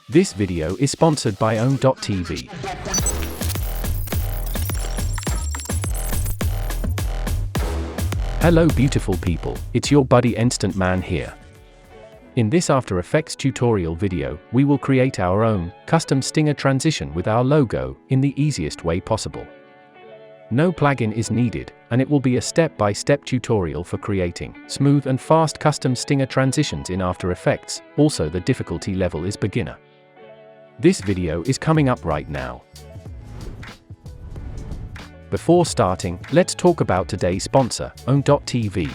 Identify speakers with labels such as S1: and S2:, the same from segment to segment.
S1: This video is sponsored by Owd3d. Hello beautiful people, it's your buddy Enstant Man here. In this After Effects tutorial video, we will create our own custom stinger transition with our logo in the easiest way possible. No plugin is needed, and it will be a step-by-step tutorial for creating smooth and fast custom stinger transitions in After Effects. Also, the difficulty level is beginner. This video is coming up right now. Before starting, let's talk about today's sponsor, Owd3d.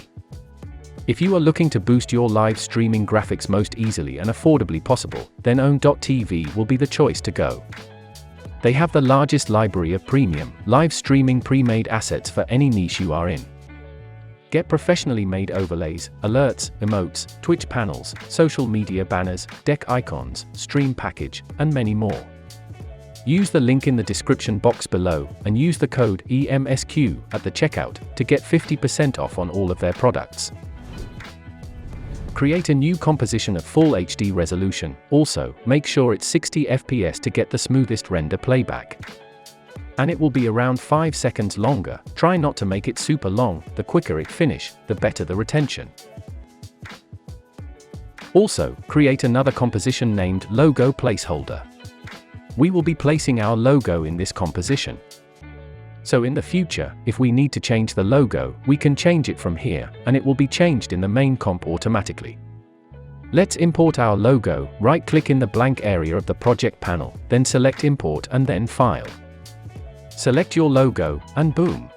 S1: If you are looking to boost your live streaming graphics most easily and affordably possible, then Owd3d will be the choice to go. They have the largest library of premium, live streaming pre-made assets for any niche you are in. Get professionally made overlays, alerts, emotes, Twitch panels, social media banners, deck icons, stream package, and many more. Use the link in the description box below, and use the code EMSQ at the checkout to get 50% off on all of their products. Create a new composition of full HD resolution. Also, make sure it's 60 FPS to get the smoothest render playback. And it will be around 5 seconds longer. Try not to make it super long. The quicker it finish, the better the retention. Also, create another composition named Logo Placeholder. We will be placing our logo in this composition. So in the future, if we need to change the logo, we can change it from here, and it will be changed in the main comp automatically. Let's import our logo. Right-click in the blank area of the project panel, then select Import and then File. Select your logo, and boom!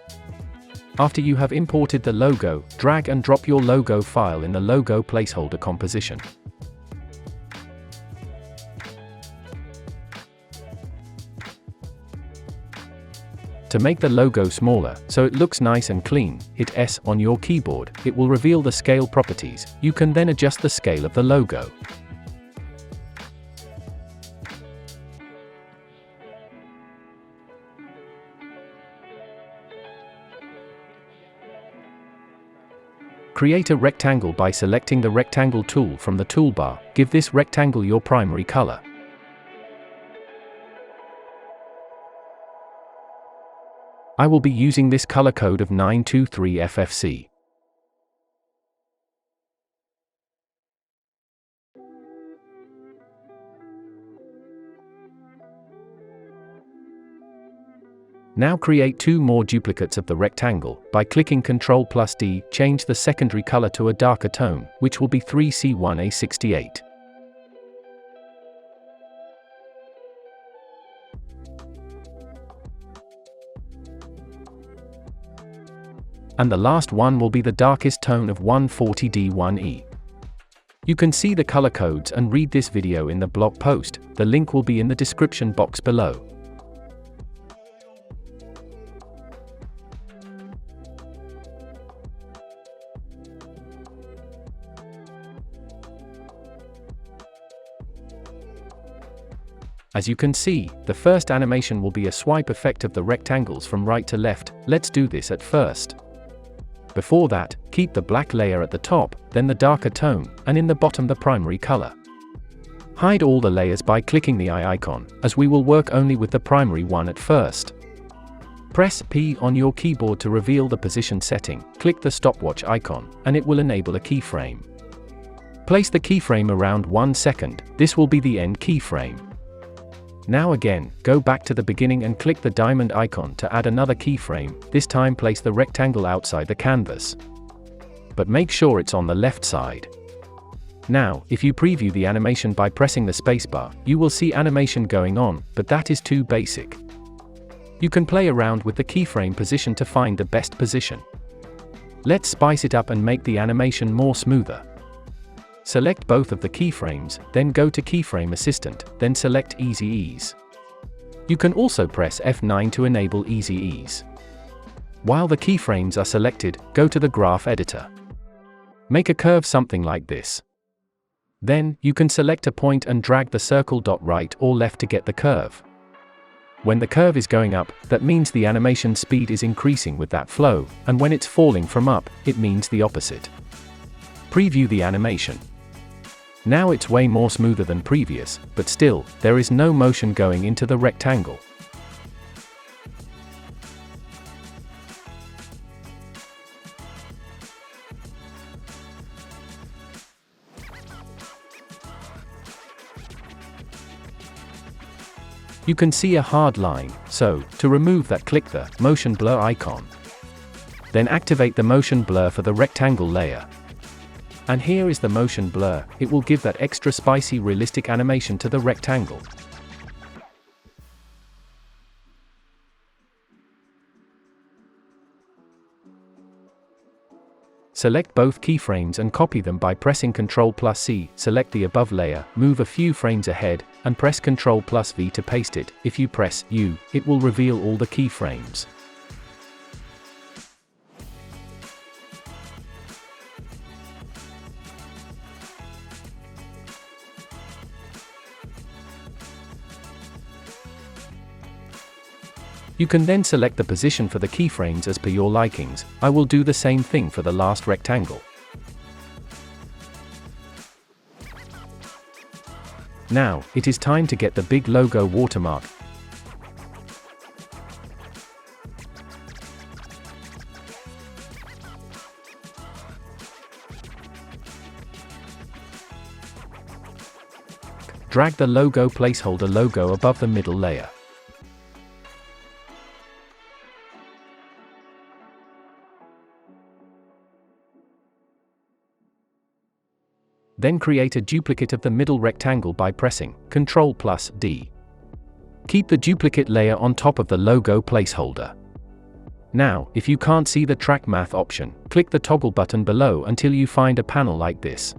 S1: After you have imported the logo, drag and drop your logo file in the Logo Placeholder composition. To make the logo smaller, so it looks nice and clean, hit S on your keyboard. It will reveal the scale properties. You can then adjust the scale of the logo. Create a rectangle by selecting the rectangle tool from the toolbar. Give this rectangle your primary color. I will be using this color code of 923FFC. Now create 2 more duplicates of the rectangle. By clicking Ctrl+D, change the secondary color to a darker tone, which will be 3C1A68. And the last one will be the darkest tone of 140D1E. You can see the color codes and read this video in the blog post. The link will be in the description box below. As you can see, the first animation will be a swipe effect of the rectangles from right to left. Let's do this at first. Before that, keep the black layer at the top, then the darker tone, and in the bottom the primary color. Hide all the layers by clicking the eye icon, as we will work only with the primary one at first. Press P on your keyboard to reveal the position setting. Click the stopwatch icon, and it will enable a keyframe. Place the keyframe around 1 second. This will be the end keyframe. Now again, go back to the beginning and click the diamond icon to add another keyframe. This time place the rectangle outside the canvas. But make sure it's on the left side. Now, if you preview the animation by pressing the spacebar, you will see animation going on, but that is too basic. You can play around with the keyframe position to find the best position. Let's spice it up and make the animation more smoother. Select both of the keyframes, then go to Keyframe Assistant, then select Easy Ease. You can also press F9 to enable Easy Ease. While the keyframes are selected, go to the Graph Editor. Make a curve something like this. Then, you can select a point and drag the circle dot right or left to get the curve. When the curve is going up, that means the animation speed is increasing with that flow, and when it's falling from up, it means the opposite. Preview the animation. Now it's way more smoother than previous, but still, there is no motion going into the rectangle. You can see a hard line, so, to remove that, click the motion blur icon. Then activate the motion blur for the rectangle layer. And here is the motion blur, it will give that extra spicy realistic animation to the rectangle. Select both keyframes and copy them by pressing Ctrl+C, select the above layer, move a few frames ahead, and press Ctrl+V to paste it. If you press U, it will reveal all the keyframes. You can then select the position for the keyframes as per your likings. I will do the same thing for the last rectangle. Now, it is time to get the big logo watermark. Drag the logo placeholder logo above the middle layer. Then create a duplicate of the middle rectangle by pressing Ctrl+D. Keep the duplicate layer on top of the logo placeholder. Now, if you can't see the Track Math option, click the toggle button below until you find a panel like this.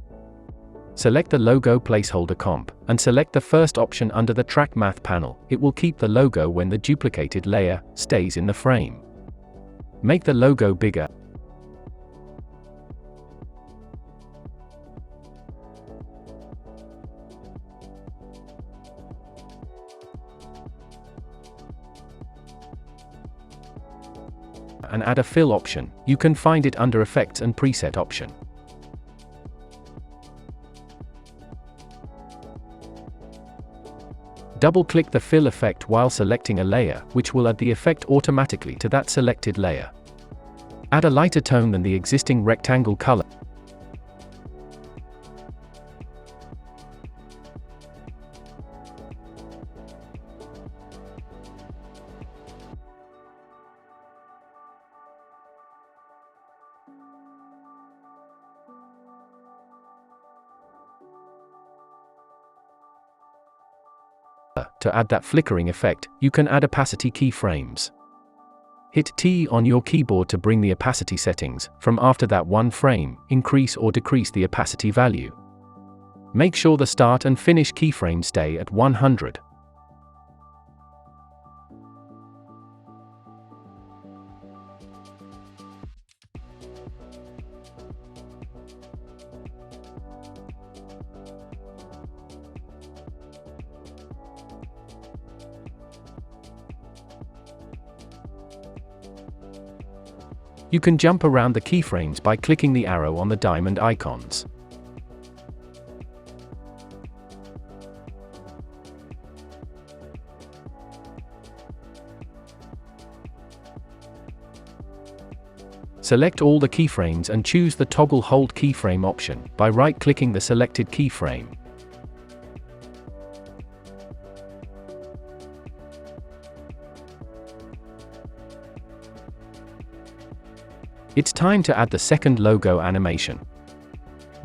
S1: Select the logo placeholder comp, and select the first option under the Track Math panel. It will keep the logo when the duplicated layer stays in the frame. Make the logo bigger. And add a fill option. You can find it under Effects and Preset option. Double-click the fill effect while selecting a layer, which will add the effect automatically to that selected layer. Add a lighter tone than the existing rectangle color. To add that flickering effect, you can add opacity keyframes. Hit T on your keyboard to bring the opacity settings. From after that one frame, increase or decrease the opacity value. Make sure the start and finish keyframes stay at 100. You can jump around the keyframes by clicking the arrow on the diamond icons. Select all the keyframes and choose the Toggle Hold Keyframe option by right-clicking the selected keyframe. It's time to add the second logo animation.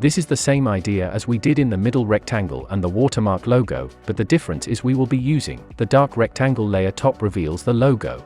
S1: This is the same idea as we did in the middle rectangle and the watermark logo, but the difference is we will be using the dark rectangle layer top reveals the logo.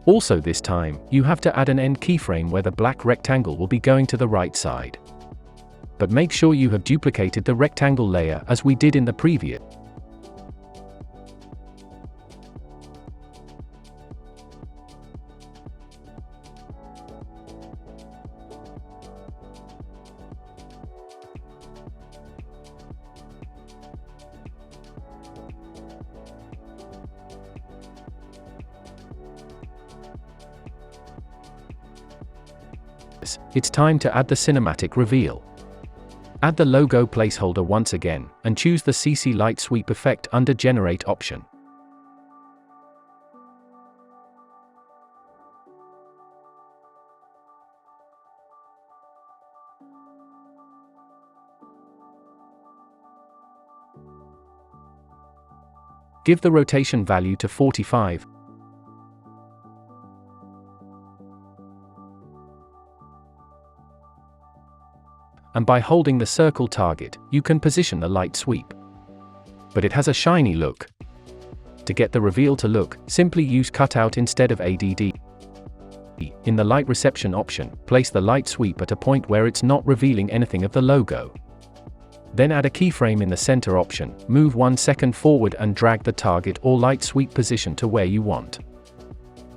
S1: Also this time, you have to add an end keyframe where the black rectangle will be going to the right side. But make sure you have duplicated the rectangle layer as we did in the previous. It's time to add the cinematic reveal. Add the logo placeholder once again, and choose the CC Light Sweep effect under Generate option. Give the rotation value to 45. And by holding the circle target, you can position the light sweep. But it has a shiny look. To get the reveal to look, simply use cutout instead of ADD. In the light reception option, place the light sweep at a point where it's not revealing anything of the logo. Then add a keyframe in the center option, move 1 second forward and drag the target or light sweep position to where you want.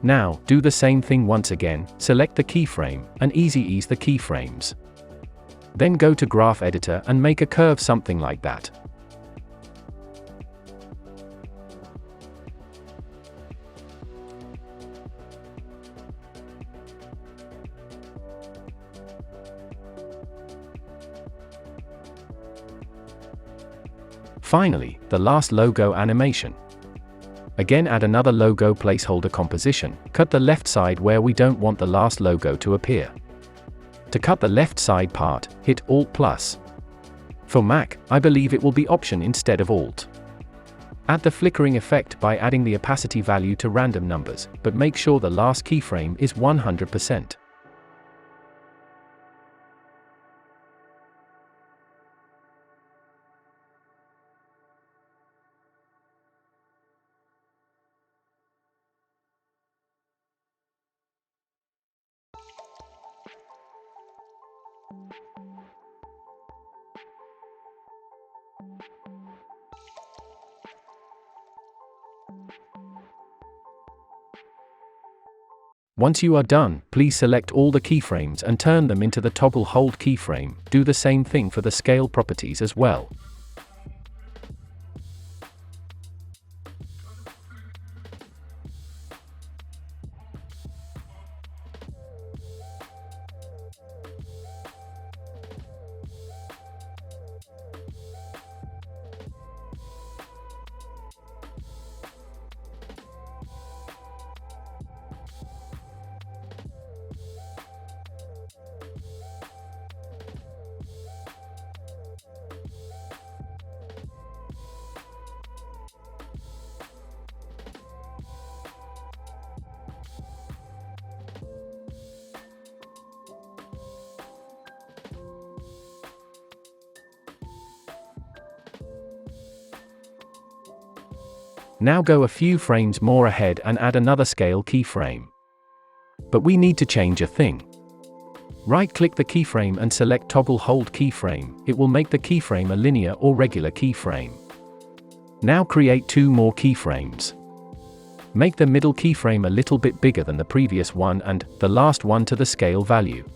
S1: Now, do the same thing once again, select the keyframe, and easy ease the keyframes. Then go to Graph Editor and make a curve something like that. Finally, the last logo animation. Again, add another logo placeholder composition, cut the left side where we don't want the last logo to appear. To cut the left side part, hit Alt+. For Mac, I believe it will be Option instead of Alt. Add the flickering effect by adding the opacity value to random numbers, but make sure the last keyframe is 100%. Once you are done, please select all the keyframes and turn them into the toggle hold keyframe. Do the same thing for the scale properties as well. Now go a few frames more ahead and add another scale keyframe. But we need to change a thing. Right-click the keyframe and select Toggle Hold Keyframe. It will make the keyframe a linear or regular keyframe. Now create 2 more keyframes. Make the middle keyframe a little bit bigger than the previous one and the last one to the scale value.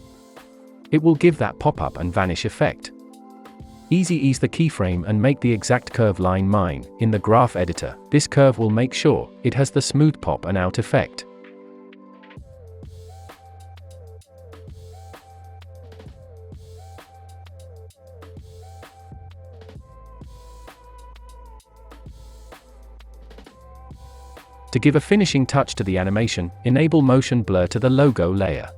S1: It will give that pop-up and vanish effect. Easy ease the keyframe and make the exact curve line mine. In the graph editor, this curve will make sure it has the smooth pop and out effect. To give a finishing touch to the animation, enable motion blur to the logo layer.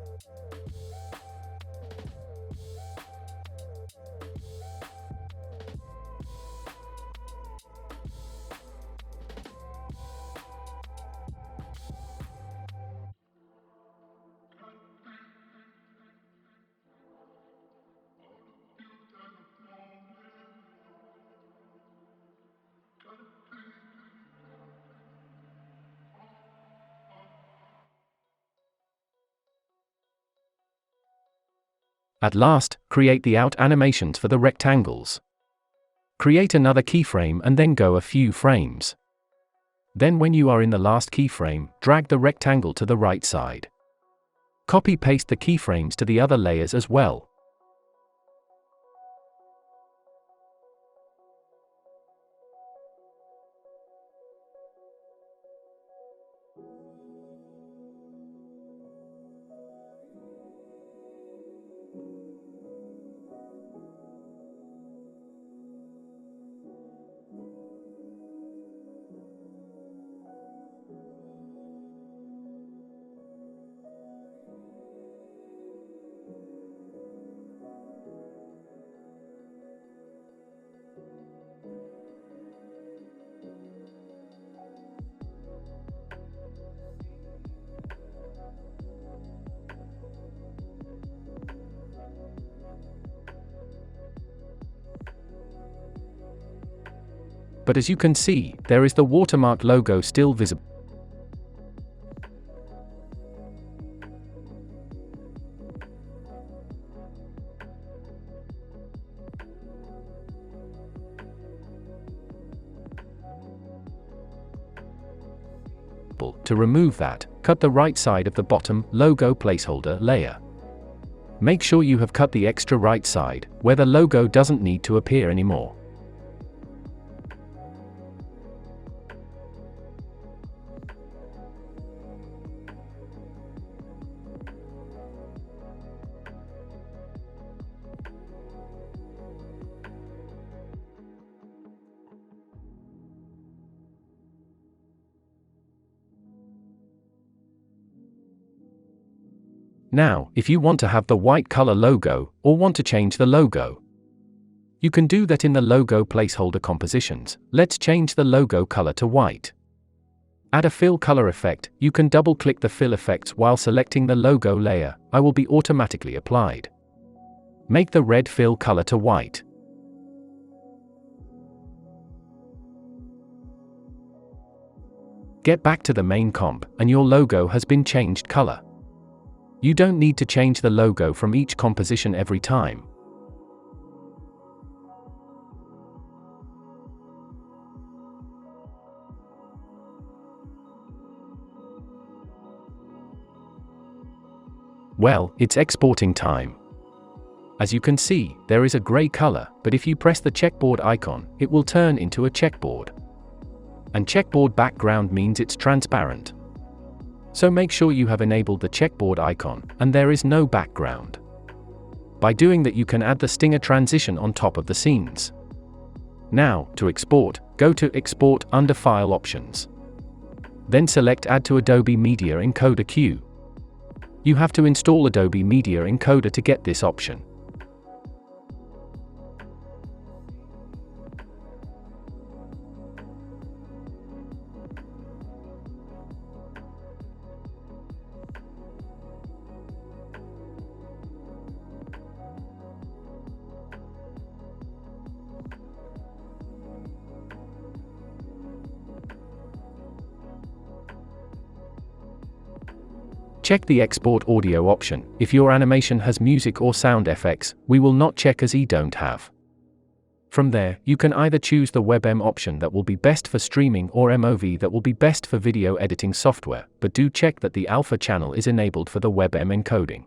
S1: At last, create the out animations for the rectangles. Create another keyframe and then go a few frames. Then when you are in the last keyframe, drag the rectangle to the right side. Copy-paste the keyframes to the other layers as well. But as you can see, there is the watermark logo still visible. To remove that, cut the right side of the bottom logo placeholder layer. Make sure you have cut the extra right side, where the logo doesn't need to appear anymore. Now, if you want to have the white color logo, or want to change the logo, you can do that in the logo placeholder compositions. Let's change the logo color to white. Add a fill color effect. You can double-click the fill effects while selecting the logo layer. I will be automatically applied. Make the red fill color to white. Get back to the main comp, and your logo has been changed color. You don't need to change the logo from each composition every time. Well, it's exporting time. As you can see, there is a gray color, but if you press the checkboard icon, it will turn into a checkboard. And checkboard background means it's transparent. So make sure you have enabled the checkboard icon, and there is no background. By doing that, you can add the stinger transition on top of the scenes. Now, to export, go to Export under File Options. Then select Add to Adobe Media Encoder queue. You have to install Adobe Media Encoder to get this option. Check the Export Audio option. If your animation has music or sound effects, we will not check as you don't have. From there, you can either choose the WebM option that will be best for streaming or MOV that will be best for video editing software, but do check that the alpha channel is enabled for the WebM encoding.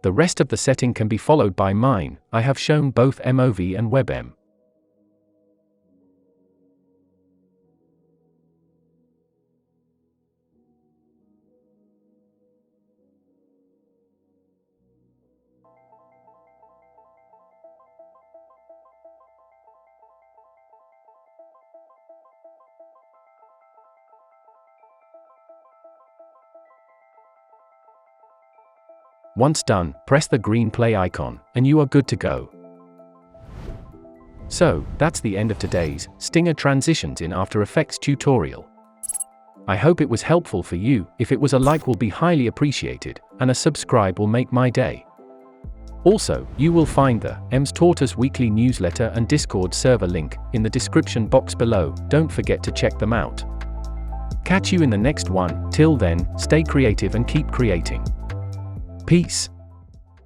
S1: The rest of the setting can be followed by mine. I have shown both MOV and WebM. Once done, press the green play icon, and you are good to go. So, that's the end of today's Stinger Transitions in After Effects tutorial. I hope it was helpful for you. If it was, a like will be highly appreciated, and a subscribe will make my day. Also, you will find the Ms Taught Us weekly newsletter and Discord server link in the description box below. Don't forget to check them out. Catch you in the next one. Till then, stay creative and keep creating. Peace.